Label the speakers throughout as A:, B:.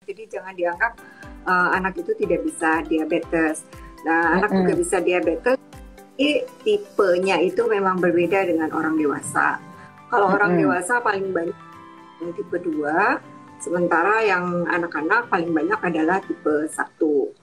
A: Jadi jangan dianggap anak itu tidak bisa diabetes. Nah, anak juga bisa diabetes, tapi tipenya itu memang berbeda dengan orang dewasa. Kalau orang dewasa paling banyak yang tipe 2, sementara yang anak-anak paling banyak adalah tipe 1.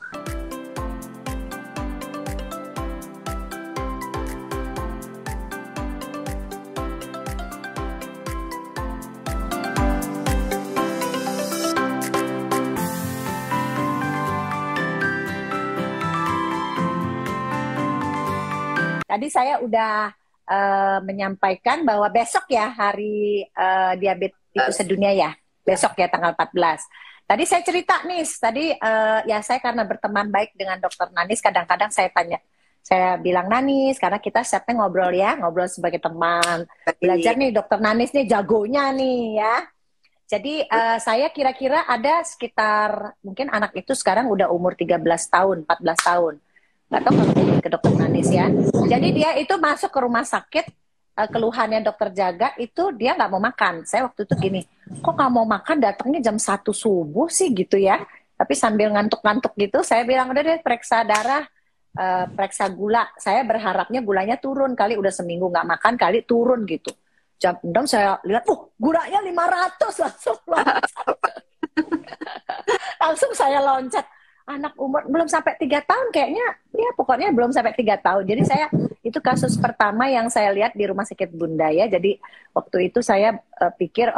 B: Tadi saya udah menyampaikan bahwa besok ya hari diabetes itu sedunia ya. Besok ya tanggal 14. Tadi saya cerita nih, tadi ya saya karena berteman baik dengan Dokter Nanis, kadang-kadang saya tanya, saya bilang Nanis, karena kita siapnya ngobrol ya, ngobrol sebagai teman. Belajar nih Dokter Nanis nih jagonya nih ya. Jadi saya kira-kira ada sekitar, mungkin anak itu sekarang udah umur 13 tahun, 14 tahun. Nggak tahu kalau ke Dokter Nanis ya. Jadi dia itu masuk ke rumah sakit, keluhannya dokter jaga itu dia nggak mau makan. Saya waktu itu gini, kok nggak mau makan, datangnya jam 1 subuh sih gitu ya. Tapi sambil ngantuk-ngantuk gitu, saya bilang udah deh periksa darah, periksa gula. Saya berharapnya gulanya turun, kali udah seminggu nggak makan, kali turun gitu. Jam 6 saya lihat, gulanya 500 langsung loncat. Langsung saya loncat. Anak umur belum sampai 3 tahun kayaknya, ya pokoknya belum sampai 3 tahun. Jadi saya, itu kasus pertama yang saya lihat di Rumah Sakit Bunda ya. Jadi waktu itu saya pikir,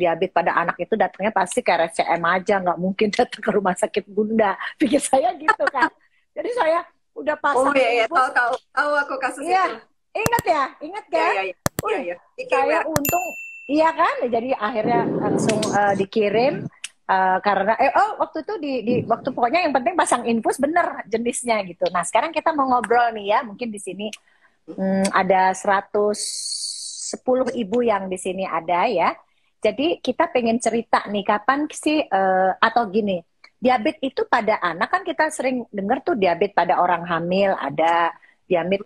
B: diabetes pada anak itu datangnya pasti ke RSCM aja, nggak mungkin datang ke Rumah Sakit Bunda. Pikir saya gitu kan. Jadi saya udah pasang
A: tahu aku kasus
B: iya,
A: itu.
B: Ingat kan?
A: Iya.
B: Saya untung, iya kan? Jadi akhirnya langsung dikirim. Karena waktu itu waktu pokoknya yang penting pasang infus bener jenisnya gitu. Nah sekarang kita mau ngobrol nih ya, mungkin di sini ada 110 ibu yang di sini ada ya. Jadi kita pengen cerita nih kapan sih atau gini, diabetes itu pada anak kan kita sering dengar tuh diabetes pada orang hamil ada,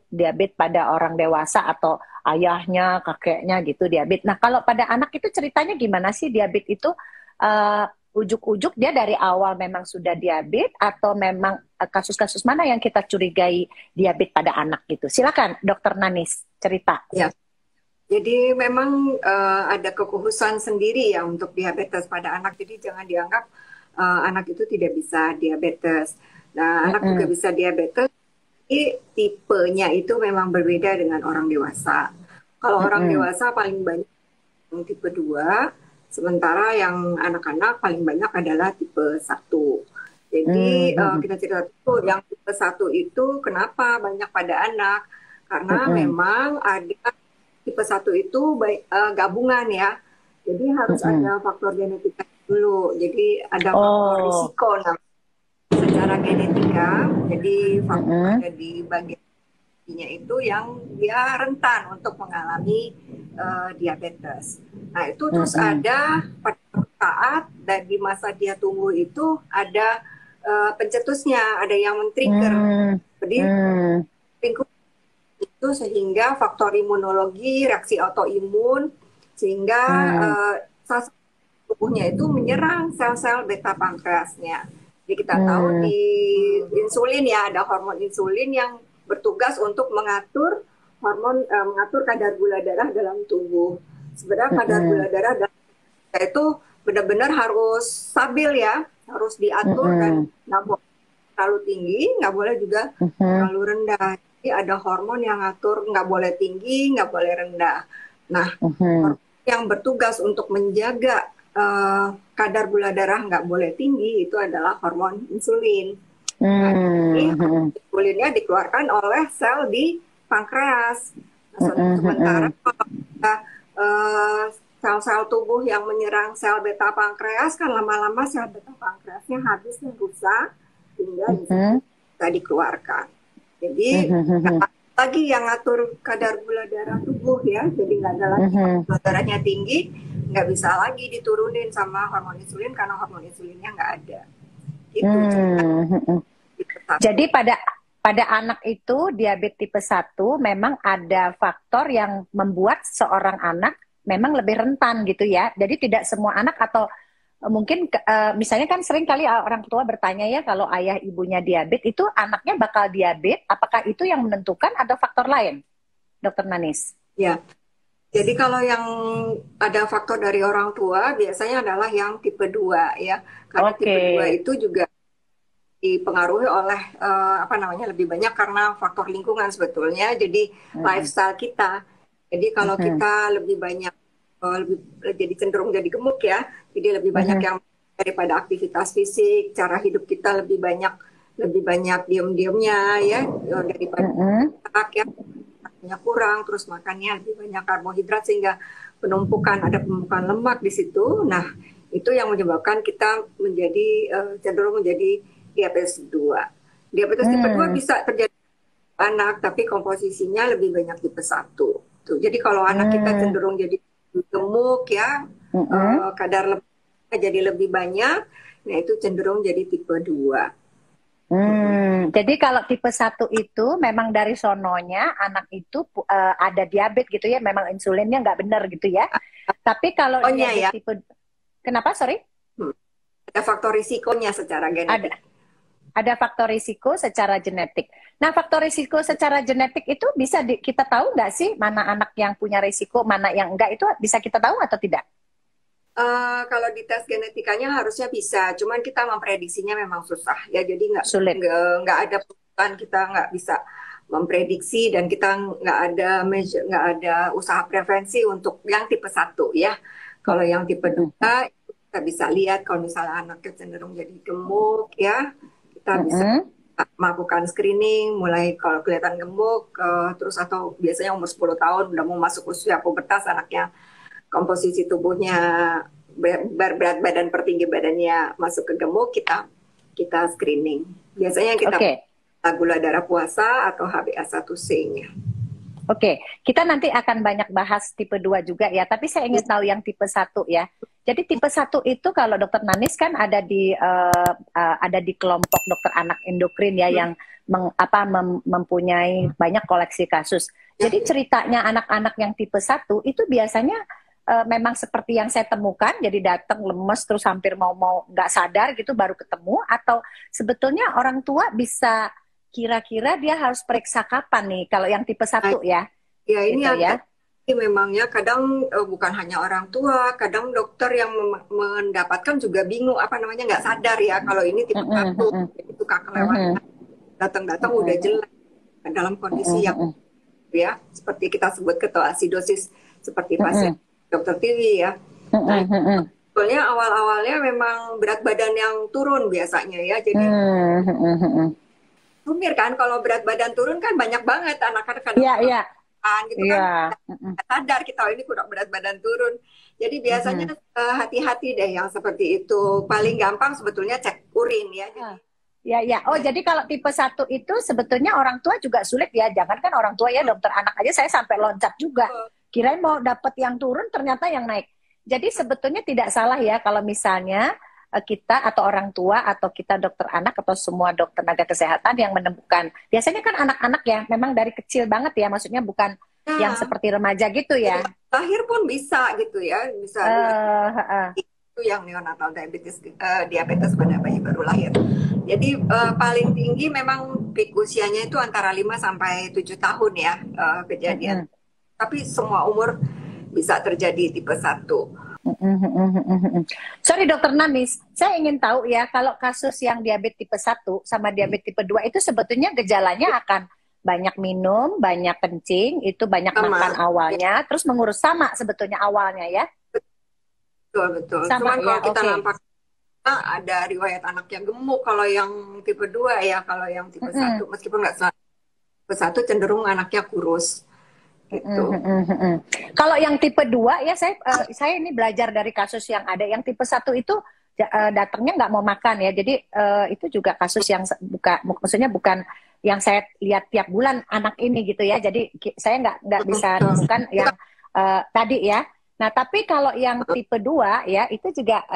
B: diabetes pada orang dewasa atau ayahnya, kakeknya gitu diabetes. Nah kalau pada anak itu ceritanya gimana sih diabetes itu? Ujuk-ujuk dia dari awal memang sudah diabetes atau memang kasus-kasus mana yang kita curigai diabetes pada anak gitu. Silakan Dokter Nanis cerita.
A: Ya. Jadi memang ada kekhususan sendiri ya untuk diabetes pada anak. Jadi jangan dianggap anak itu tidak bisa diabetes. Nah, anak juga bisa diabetes, tapi tipenya itu memang berbeda dengan orang dewasa. Kalau orang dewasa paling banyak yang tipe 2, sementara yang anak-anak paling banyak adalah tipe 1. Jadi kita cerita dulu yang tipe 1 itu kenapa banyak pada anak? Karena memang ada tipe 1 itu gabungan ya. Jadi harus ada faktor genetika dulu. Jadi ada faktor risiko secara genetika. Jadi faktor ada di bagian itu yang dia rentan untuk mengalami diabetes. Nah itu terus ada pada saat dan di masa dia tumbuh itu ada pencetusnya, ada yang men-trigger. Jadi itu sehingga faktor imunologi, reaksi autoimun, sehingga tubuhnya itu menyerang sel-sel beta pankreasnya. Jadi kita tahu di insulin ya, ada hormon insulin yang bertugas untuk mengatur mengatur kadar gula darah dalam tubuh. Sebenarnya kadar gula darah dalam tubuh itu benar-benar harus stabil ya, harus diatur dan nggak boleh terlalu tinggi, nggak boleh juga terlalu rendah. Jadi ada hormon yang ngatur nggak boleh tinggi, nggak boleh rendah. Nah, hormon yang bertugas untuk menjaga kadar gula darah nggak boleh tinggi itu adalah hormon insulin. Ini insulinnya dikeluarkan oleh sel di pankreas. Sementara sel-sel tubuh yang menyerang sel beta pankreas kan lama-lama sel beta pankreasnya habis dan rusak sehingga bisa dikeluarkan. Jadi lagi yang ngatur kadar gula darah tubuh ya, jadi nggak ada lagi gula darahnya tinggi, nggak bisa lagi diturunin sama hormon insulin karena hormon insulinnya nggak ada. Itu
B: jadi pada anak itu diabetes tipe 1 memang ada faktor yang membuat seorang anak memang lebih rentan gitu ya. Jadi tidak semua anak atau mungkin misalnya kan sering kali orang tua bertanya ya, kalau ayah ibunya diabetes itu anaknya bakal diabetes, apakah itu yang menentukan atau faktor lain, Dokter Nanis?
A: Ya, jadi kalau yang ada faktor dari orang tua biasanya adalah yang tipe 2 ya. Karena
B: Oke.
A: tipe 2 itu juga dipengaruhi oleh apa namanya lebih banyak karena faktor lingkungan sebetulnya. Jadi lifestyle kita. Jadi kalau kita lebih banyak lebih jadi cenderung jadi gemuk ya. Jadi lebih banyak yang daripada aktivitas fisik, cara hidup kita lebih banyak diem-diemnya ya daripada ya makannya kurang, terus makannya lebih banyak karbohidrat sehingga ada penumpukan lemak di situ. Nah, itu yang menyebabkan kita menjadi cenderung menjadi diabetes 2. Diabetes tipe 2 bisa terjadi anak, tapi komposisinya lebih banyak tipe 1. Tuh. Jadi kalau anak kita cenderung jadi gemuk ya, kadar lemaknya jadi lebih banyak, nah itu cenderung jadi tipe 2.
B: Jadi kalau tipe 1 itu memang dari sononya anak itu ada diabetes gitu ya, memang insulinnya nggak benar gitu ya. Tapi kalau diabetes tipe, kenapa sorry?
A: Ada faktor risikonya secara genetik.
B: Ada faktor risiko secara genetik. Nah, faktor risiko secara genetik itu bisa kita tahu nggak sih mana anak yang punya risiko, mana yang enggak, itu bisa kita tahu atau tidak?
A: Kalau di tes genetikanya harusnya bisa, cuman kita memprediksinya memang susah ya. Jadi nggak ada perubahan, kita nggak bisa memprediksi dan kita nggak ada usaha prevensi untuk yang tipe 1 ya. Kalau yang tipe 2 kita bisa lihat kalau misalnya anaknya cenderung jadi gemuk ya, kita bisa melakukan screening mulai kalau kelihatan gemuk terus atau biasanya umur 10 tahun udah mau masuk usia pubertas anaknya, komposisi tubuhnya berat badan per tinggi badannya masuk ke gemuk, kita screening. Biasanya kita gula darah puasa atau HbA1c-nya.
B: Oke, kita nanti akan banyak bahas tipe 2 juga ya, tapi saya ingin tahu yang tipe 1 ya. Jadi tipe 1 itu kalau Dokter Nanis kan ada di kelompok dokter anak endokrin ya, yang mempunyai banyak koleksi kasus. Jadi ceritanya anak-anak yang tipe 1 itu biasanya memang seperti yang saya temukan, jadi datang lemes terus hampir mau nggak sadar gitu baru ketemu, atau sebetulnya orang tua bisa kira-kira dia harus periksa kapan nih kalau yang tipe 1 ya?
A: Ya ini gitu ya. Memangnya kadang bukan hanya orang tua, kadang dokter yang mendapatkan juga bingung nggak sadar ya kalau ini tipe 1 itu kelewatan datang-datang udah jelek dalam kondisi yang ya seperti kita sebut ketoasidosis seperti pasien Dokter TV ya. Sebetulnya awal-awalnya memang berat badan yang turun biasanya ya, jadi sumir kan kalau berat badan turun kan banyak banget anak-anak gitu kan sadar kita ini kurang berat badan turun. Jadi biasanya hati-hati deh yang seperti itu. Paling gampang sebetulnya cek urin ya.
B: Oh, jadi kalau tipe 1 itu sebetulnya orang tua juga sulit ya. Jangankan orang tua ya, dokter anak aja saya sampai loncat juga. Kirain mau dapat yang turun ternyata yang naik. Jadi sebetulnya tidak salah ya kalau misalnya kita atau orang tua atau kita dokter anak atau semua dokter tenaga kesehatan yang menemukan. Biasanya kan anak-anak ya memang dari kecil banget ya, maksudnya bukan yang seperti remaja gitu ya.
A: Lahir pun bisa gitu ya, bisa itu yang neonatal diabetes pada bayi baru lahir. Jadi paling tinggi memang peak usianya itu antara 5 sampai 7 tahun ya kejadian. Tapi semua umur bisa terjadi tipe 1.
B: Sorry Dokter Nanis, saya ingin tahu ya, kalau kasus yang diabetes tipe 1 sama diabetes tipe 2 itu sebetulnya gejalanya akan banyak minum, banyak kencing, itu banyak makan awalnya, terus mengurus sama sebetulnya awalnya ya?
A: Betul. Sama, cuman kalau kita nampak ada riwayat anak yang gemuk kalau yang tipe 2 ya, kalau yang tipe 1 meskipun nggak selalu tipe 1 cenderung anaknya kurus. Gitu.
B: Kalau yang tipe 2 ya saya ini belajar dari kasus yang ada yang tipe 1 itu datangnya nggak mau makan ya. Jadi itu juga kasus yang maksudnya bukan yang saya lihat tiap bulan anak ini gitu ya. Jadi saya nggak bisa temukan yang tadi ya. Nah, tapi kalau yang tipe 2 ya itu juga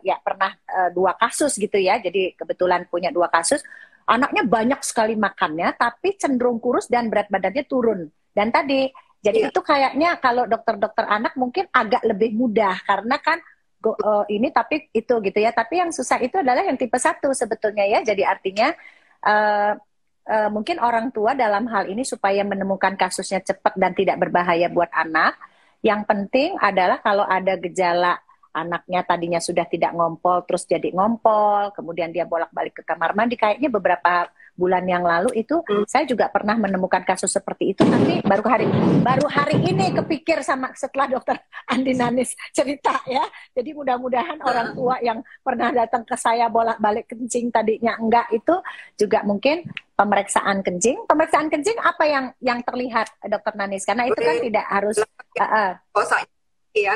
B: ya pernah 2 kasus gitu ya. Jadi kebetulan punya 2 kasus. Anaknya banyak sekali makannya tapi cenderung kurus dan berat badannya turun. Dan tadi, jadi itu kayaknya kalau dokter-dokter anak mungkin agak lebih mudah karena kan ini tapi itu gitu ya. Tapi yang susah itu adalah yang tipe 1 sebetulnya ya. Jadi artinya uh, mungkin orang tua dalam hal ini supaya menemukan kasusnya cepat dan tidak berbahaya buat anak. Yang penting adalah kalau ada gejala anaknya tadinya sudah tidak ngompol, terus jadi ngompol, kemudian dia bolak-balik ke kamar mandi. Kayaknya beberapa bulan yang lalu itu saya juga pernah menemukan kasus seperti itu. Tapi baru hari ini kepikir sama setelah dokter Andi Nanis cerita ya. Jadi mudah-mudahan orang tua yang pernah datang ke saya bolak-balik kencing tadinya enggak itu juga mungkin pemeriksaan kencing. Pemeriksaan kencing apa yang terlihat dokter Nanis? Karena itu kan tidak harus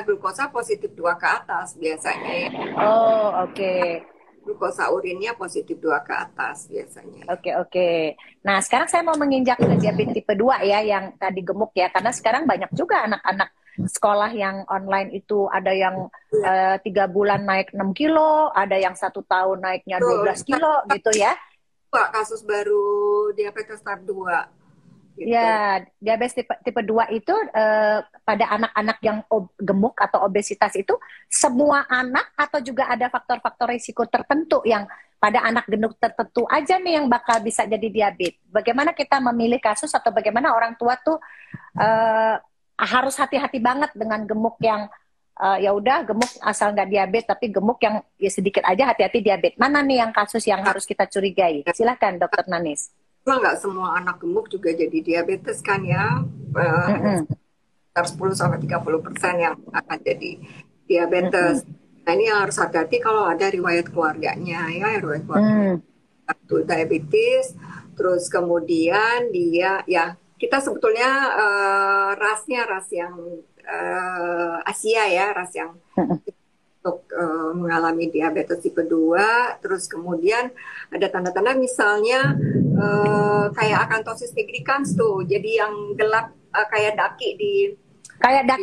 A: glukosa positif 2 ke atas biasanya ya.
B: Oh, oke.
A: Glukosa urinnya positif 2 ke atas biasanya.
B: Oke. Nah, sekarang saya mau menginjak ke diabetes tipe 2 ya, yang tadi gemuk ya. Karena sekarang banyak juga anak-anak sekolah yang online itu ada yang 3 bulan naik 6 kilo, ada yang 1 tahun naiknya 12 kilo gitu ya.
A: Kasus baru diabetes tahap 2. Gitu.
B: Ya, diabetes tipe 2 itu pada anak-anak yang gemuk atau obesitas itu semua anak atau juga ada faktor-faktor risiko tertentu yang pada anak gemuk tertentu aja nih yang bakal bisa jadi diabetes. Bagaimana kita memilih kasus atau bagaimana orang tua tuh harus hati-hati banget dengan gemuk yang ya udah gemuk asal nggak diabetes tapi gemuk yang ya sedikit aja hati-hati diabetes. Mana nih yang kasus yang harus kita curigai? Silakan Dokter Nanis.
A: Memang nggak semua anak gemuk juga jadi diabetes kan ya, 10-30% yang akan jadi diabetes. Nah ini yang harus hati-hati kalau ada riwayat keluarganya ya, riwayat keluarga diabetes, terus kemudian dia ya kita sebetulnya rasnya ras yang Asia ya, ras yang untuk mengalami diabetes tipe 2, terus kemudian ada tanda-tanda misalnya kayak akantosis nigricans tuh, jadi yang gelap kayak daki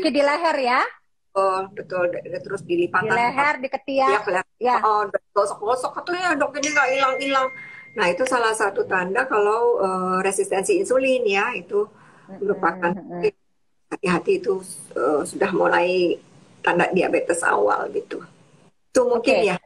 A: di
B: leher ya.
A: Oh betul, terus di lipatan
B: di leher, di ketiak ya.
A: Oh gosok-gosok katanya dok ini nggak hilang-hilang. Nah itu salah satu tanda kalau resistensi insulin ya, itu merupakan hati-hati itu sudah mulai tanda diabetes awal gitu. Itu mungkin ya.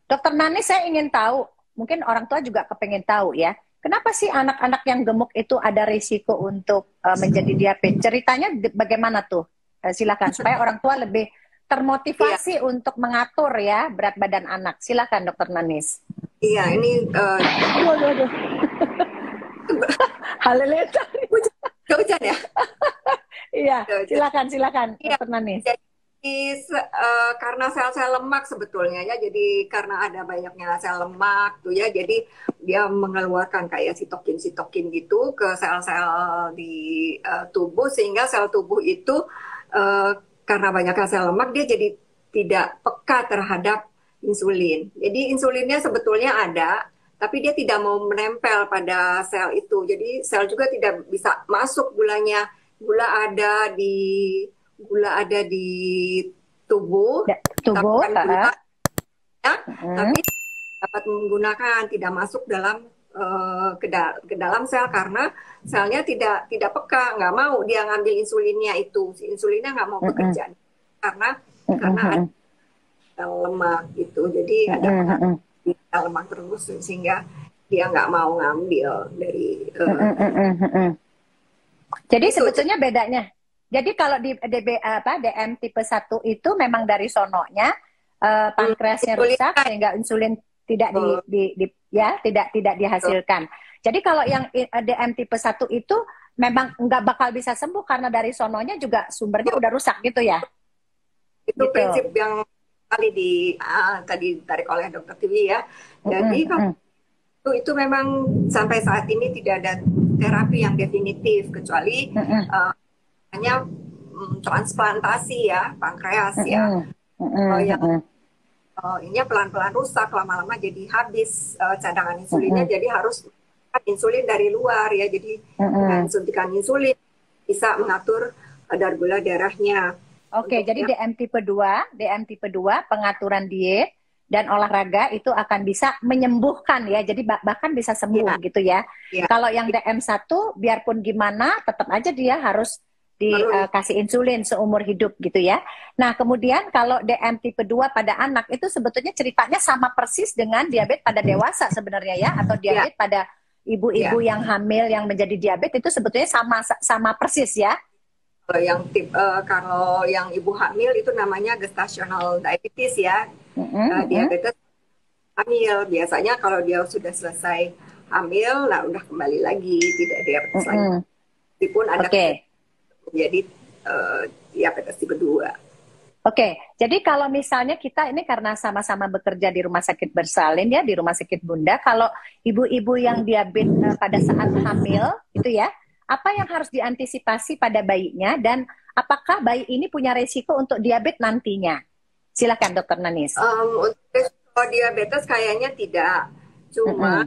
B: Dokter Nani, saya ingin tahu, mungkin orang tua juga kepengen tahu ya, kenapa sih anak-anak yang gemuk itu ada risiko untuk menjadi diabetes? Ceritanya bagaimana tuh? Silakan supaya orang tua lebih termotivasi untuk mengatur ya berat badan anak. Silakan Dokter Nanis.
A: Iya, ini
B: waduh. Haleluya.
A: Hujan ya?
B: Iya, silakan Dokter Nanis.
A: Karena sel-sel lemak sebetulnya ya, jadi karena ada banyaknya sel lemak tuh ya, jadi dia mengeluarkan kayak sitokin gitu ke sel-sel di tubuh, sehingga sel tubuh itu karena banyaknya sel lemak dia jadi tidak peka terhadap insulin. Jadi insulinnya sebetulnya ada, tapi dia tidak mau menempel pada sel itu, jadi sel juga tidak bisa masuk gulanya. Gula ada di tubuh, tapi dapat menggunakan, tidak masuk dalam ke dalam sel karena selnya tidak peka, nggak mau dia ngambil insulinnya itu, si insulinnya nggak mau bekerja karena ada lemak gitu, jadi ada lemak terus sehingga dia nggak mau ngambil dari.
B: Jadi sebetulnya bedanya. Jadi kalau di DM tipe 1 itu memang dari sononya pankreasnya rusak sehingga insulin tidak tidak dihasilkan. Jadi kalau yang DM tipe 1 itu memang nggak bakal bisa sembuh karena dari sononya juga sumbernya udah rusak gitu ya.
A: Itu gitu. Prinsip yang tadi ditarik oleh Dokter Tiwi ya. Jadi itu memang sampai saat ini tidak ada terapi yang definitif kecuali hanya transplantasi ya pankreas ya. Ini pelan-pelan rusak, lama-lama jadi habis cadangan insulinnya, jadi harus insulin dari luar ya. Jadi dengan suntikan insulin bisa mengatur kadar gula darahnya.
B: Oke, jadi DM tipe 2 pengaturan diet dan olahraga itu akan bisa menyembuhkan ya. Jadi bahkan bisa sembuh gitu ya. Kalau yang DM1 biarpun gimana tetap aja dia harus dikasih insulin seumur hidup gitu ya. Nah, kemudian kalau DM tipe 2 pada anak itu sebetulnya ceritanya sama persis dengan diabetes pada dewasa sebenarnya ya, atau
A: Ya,
B: diabetes pada ibu-ibu
A: ya.
B: yang hamil yang menjadi diabetes itu sebetulnya sama sama persis ya.
A: Kalau yang ibu hamil itu namanya gestational diabetes ya, diabetes hamil. Biasanya kalau dia sudah selesai hamil, nah udah kembali lagi tidak diabetes lagi. Meskipun ada
B: Oke.
A: menjadi diabetes tipe 2.
B: Oke, jadi kalau misalnya kita ini karena sama-sama bekerja di rumah sakit bersalin ya, di rumah sakit Bunda, kalau ibu-ibu yang diabetes pada saat hamil itu ya, apa yang harus diantisipasi pada bayinya dan apakah bayi ini punya resiko untuk diabetes nantinya? Silakan Dokter Nanis.
A: Untuk risiko diabetes kayaknya tidak, cuma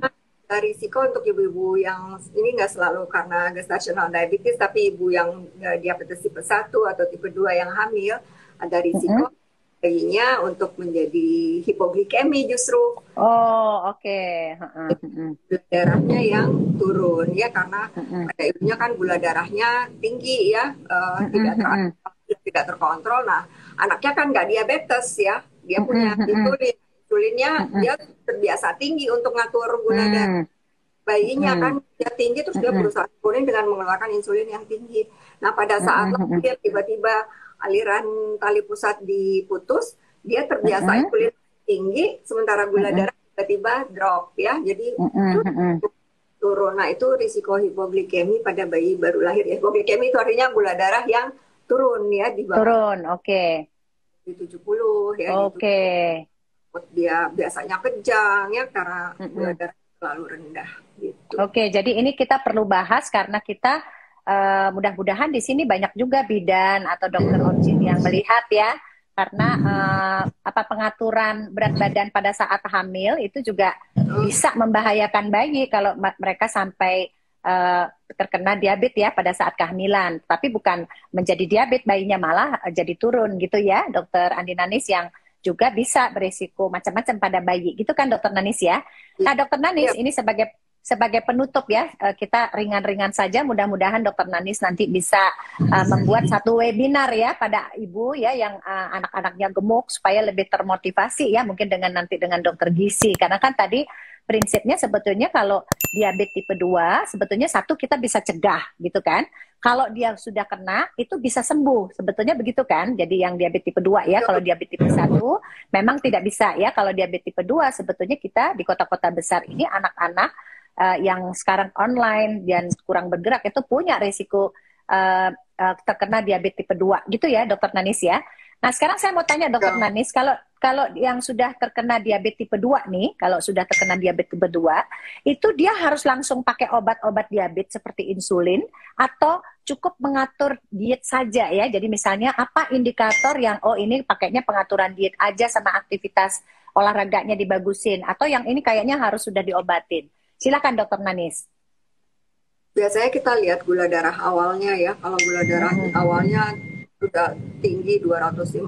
A: risiko untuk ibu-ibu yang ini nggak selalu karena gestational diabetes, tapi ibu yang diabetes tipe 1 atau tipe 2 yang hamil, ada risiko bayinya untuk menjadi hipoglikemi justru.
B: Oh, oke.
A: Gula darahnya yang turun ya, karena pada ibunya kan gula darahnya tinggi ya, tidak terkontrol. Nah, anaknya kan nggak diabetes ya, dia punya insulinnya dia terbiasa tinggi untuk ngatur gula darah bayinya kan, dia tinggi terus dia berusaha turunin dengan mengeluarkan insulin yang tinggi. Nah, pada saat lahir tiba-tiba aliran tali pusat diputus, dia terbiasa insulin tinggi, sementara gula darah tiba-tiba drop ya, jadi turun. Nah, itu risiko hipoglikemi pada bayi baru lahir ya. Hipoglikemi itu artinya gula darah yang turun ya, di bawah
B: Turun, oke.
A: di 70 ya.
B: Oke.
A: Gitu. Dia biasanya kejang ya karena gula darah terlalu rendah gitu.
B: Oke, jadi ini kita perlu bahas karena kita mudah-mudahan di sini banyak juga bidan atau dokter OB yang melihat ya, karena pengaturan berat badan pada saat hamil itu juga bisa membahayakan bayi kalau mereka sampai terkena diabetes ya pada saat kehamilan, tapi bukan menjadi diabetes bayinya malah jadi turun gitu ya, Dokter Andi Nanis, yang juga bisa berisiko macam-macam pada bayi gitu kan Dokter Nanis ya. Nah Dokter Nanis ini sebagai penutup ya, kita ringan-ringan saja, mudah-mudahan Dokter Nanis nanti bisa membuat satu webinar ya pada ibu ya yang anak-anaknya gemuk supaya lebih termotivasi ya, mungkin nanti dengan dokter gizi, karena kan tadi prinsipnya sebetulnya kalau diabetes tipe 2 sebetulnya satu kita bisa cegah gitu kan. Kalau dia sudah kena itu bisa sembuh. Sebetulnya begitu kan. Jadi yang diabetes tipe 2 ya, kalau diabetes tipe 1 memang tidak bisa ya. Kalau diabetes tipe 2 sebetulnya kita di kota-kota besar ini anak-anak yang sekarang online dan kurang bergerak itu punya risiko terkena diabetes tipe 2 gitu ya Dokter Nanis ya. Nah sekarang saya mau tanya Dokter Nanis, kalau yang sudah terkena diabetes tipe 2 nih, kalau sudah terkena diabetes tipe 2, itu dia harus langsung pakai obat-obat diabetes seperti insulin atau cukup mengatur diet saja ya. Jadi misalnya apa indikator yang ini pakainya pengaturan diet aja sama aktivitas olahraganya dibagusin, atau yang ini kayaknya harus sudah diobatin. Silakan Dokter Nanis.
A: Biasanya kita lihat gula darah awalnya ya. Kalau gula darah awalnya sudah tinggi 250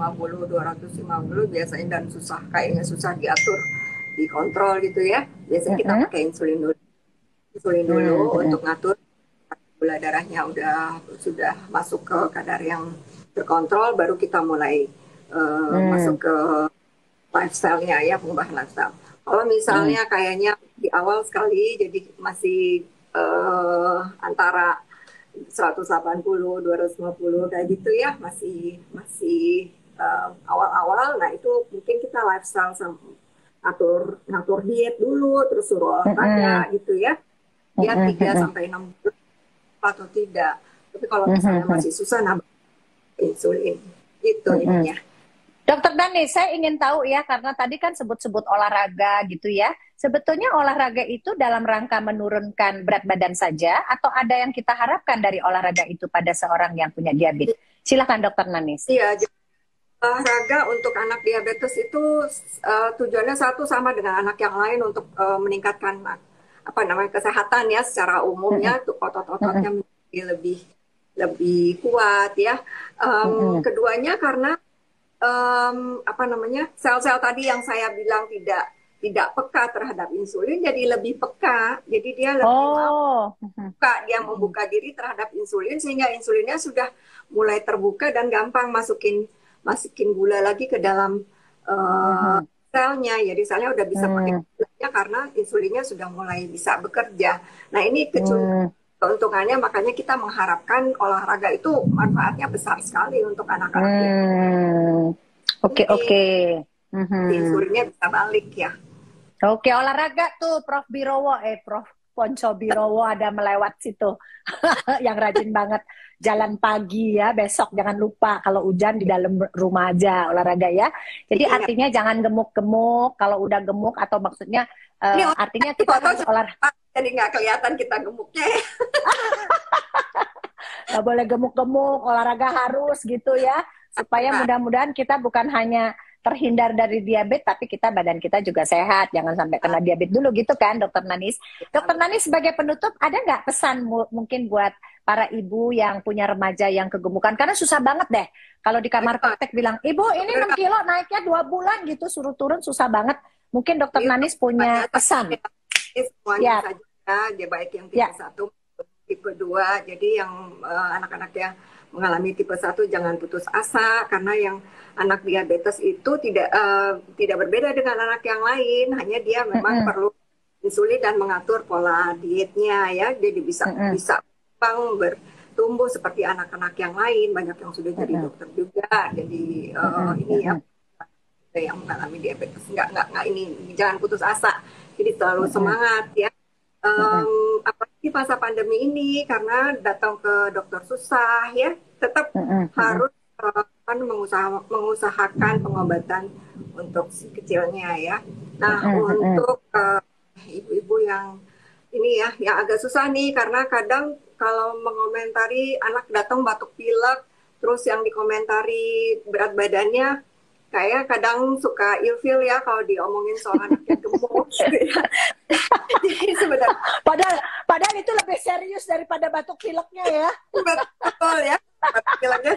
A: biasanya, dan kayaknya susah diatur, dikontrol gitu ya. Biasanya kita pakai insulin dulu untuk ngatur gula darahnya sudah masuk ke kadar yang terkontrol, baru kita mulai masuk ke lifestyle-nya ya, pengubahan lifestyle. Kalau misalnya kayaknya di awal sekali jadi masih antara 180, 250 kayak gitu ya, masih awal-awal. Nah itu mungkin kita lifestyle ngatur diet dulu, terus suruh olahraga gitu ya. Ya 3 sampai 6 bulan atau tidak. Tapi kalau misalnya masih susah nambah insulin gitu ininya.
B: Dokter Dani, saya ingin tahu ya, karena tadi kan sebut-sebut olahraga gitu ya. Sebetulnya olahraga itu dalam rangka menurunkan berat badan saja, atau ada yang kita harapkan dari olahraga itu pada seorang yang punya diabetes? Silakan Dokter Nanis.
A: Iya, olahraga untuk anak diabetes itu tujuannya satu sama dengan anak yang lain, untuk meningkatkan kesehatan ya secara umumnya, untuk otot-ototnya menjadi lebih kuat ya. Keduanya karena sel-sel tadi yang saya bilang tidak tidak peka terhadap insulin jadi lebih peka. Jadi dia lebih mau buka, dia membuka diri terhadap insulin sehingga insulinnya sudah mulai terbuka dan gampang masukin gula lagi ke dalam selnya. Jadi selnya udah bisa pakai gulanya karena insulinnya sudah mulai bisa bekerja. Nah, ini keuntungannya, makanya kita mengharapkan olahraga itu manfaatnya besar sekali untuk anak-anak.
B: Oke.
A: Insulinnya bisa balik ya.
B: Oke, olahraga tuh Prof Ponco Birowo ada melewat situ. Yang rajin banget jalan pagi ya. Besok jangan lupa kalau hujan di dalam rumah aja olahraga ya. Jadi artinya jangan gemuk-gemuk. Kalau udah gemuk atau maksudnya artinya kita harus olahraga.
A: Jadi nggak kelihatan kita gemuknya ya.
B: Nggak boleh gemuk-gemuk, olahraga harus gitu ya. Supaya mudah-mudahan kita bukan hanya terhindar dari diabetes, tapi badan kita juga sehat, jangan sampai kena diabetes dulu gitu kan, Dokter Nanis. Dokter Nanis sebagai penutup, ada nggak pesan mungkin buat para ibu yang punya remaja yang kegemukan? Karena susah banget deh, kalau di kamar praktek bilang, ibu ini 6 kilo naiknya 2 bulan gitu, suruh turun susah banget. Mungkin Dokter Nanis punya pesan.
A: Semuanya saja, dia baik yang tipe 1, tipe 2, jadi yang anak-anak yang mengalami tipe 1 jangan putus asa, karena yang anak diabetes itu tidak berbeda dengan anak yang lain, hanya dia memang perlu insulin dan mengatur pola dietnya ya, jadi bisa bertumbuh seperti anak-anak yang lain, banyak yang sudah jadi dokter juga, jadi ini ya yang mengalami diabetes nggak ini jangan putus asa, jadi selalu semangat ya. Apalagi masa pandemi ini karena datang ke dokter susah ya, tetap harus mengusahakan pengobatan untuk si kecilnya ya. Nah, untuk ibu-ibu yang ini ya, yang agak susah nih, karena kadang kalau mengomentari anak datang batuk pilek, terus yang dikomentari berat badannya, kayak kadang suka ilfil ya kalau diomongin soal anaknya gemuk gitu ya. Jadi sebenarnya
B: padahal itu lebih serius daripada batuk pileknya ya.
A: Betul ya, batuk pileknya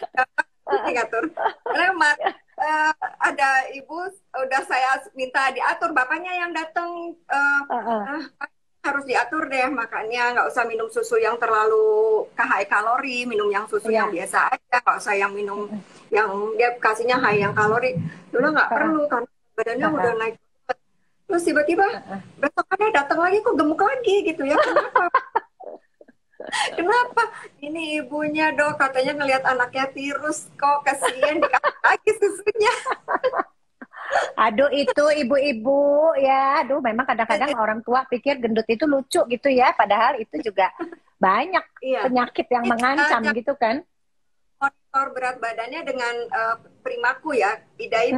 A: ngatur. Karena ada ibu udah saya minta diatur, bapaknya yang datang harus diatur deh, makanya nggak usah minum susu yang terlalu high kalori, minum yang susu yang biasa aja. Kalau saya minum yang dia kasihnya high yang kalori, dulu nggak perlu karena badannya udah naik. Terus tiba-tiba besokannya datang lagi kok gemuk lagi gitu ya. Kenapa? Ini ibunya dok, katanya ngelihat anaknya tirus, kok kasihan dikasih lagi susunya.
B: Aduh itu ibu-ibu ya, aduh memang kadang-kadang orang tua pikir gendut itu lucu gitu ya, padahal itu juga banyak penyakit yang mengancam gitu kan.
A: Monitor berat badannya dengan Primaku ya, Idai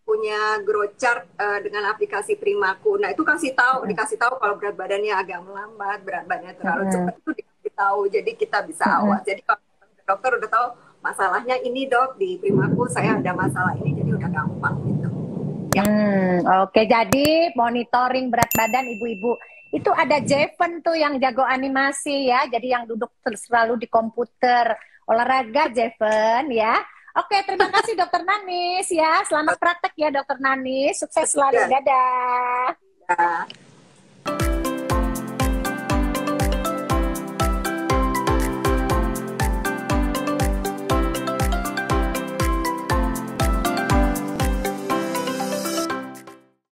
A: punya growth chart dengan aplikasi Primaku. Nah itu dikasih tahu kalau berat badannya agak melambat, berat badannya terlalu cepat, itu dikasih tahu. Jadi kita bisa awas. Jadi kalau dokter udah tahu masalahnya ini dok, di Primaku saya ada masalah ini, jadi udah gampang gitu. Ya.
B: Oke, jadi monitoring berat badan ibu-ibu. Itu ada Jeven tuh yang jago animasi ya, jadi yang duduk selalu di komputer. Olahraga Jeven ya. Oke, terima kasih Dokter Nanis ya. Selamat praktek ya Dokter Nanis. Sukses selalu. Dadah.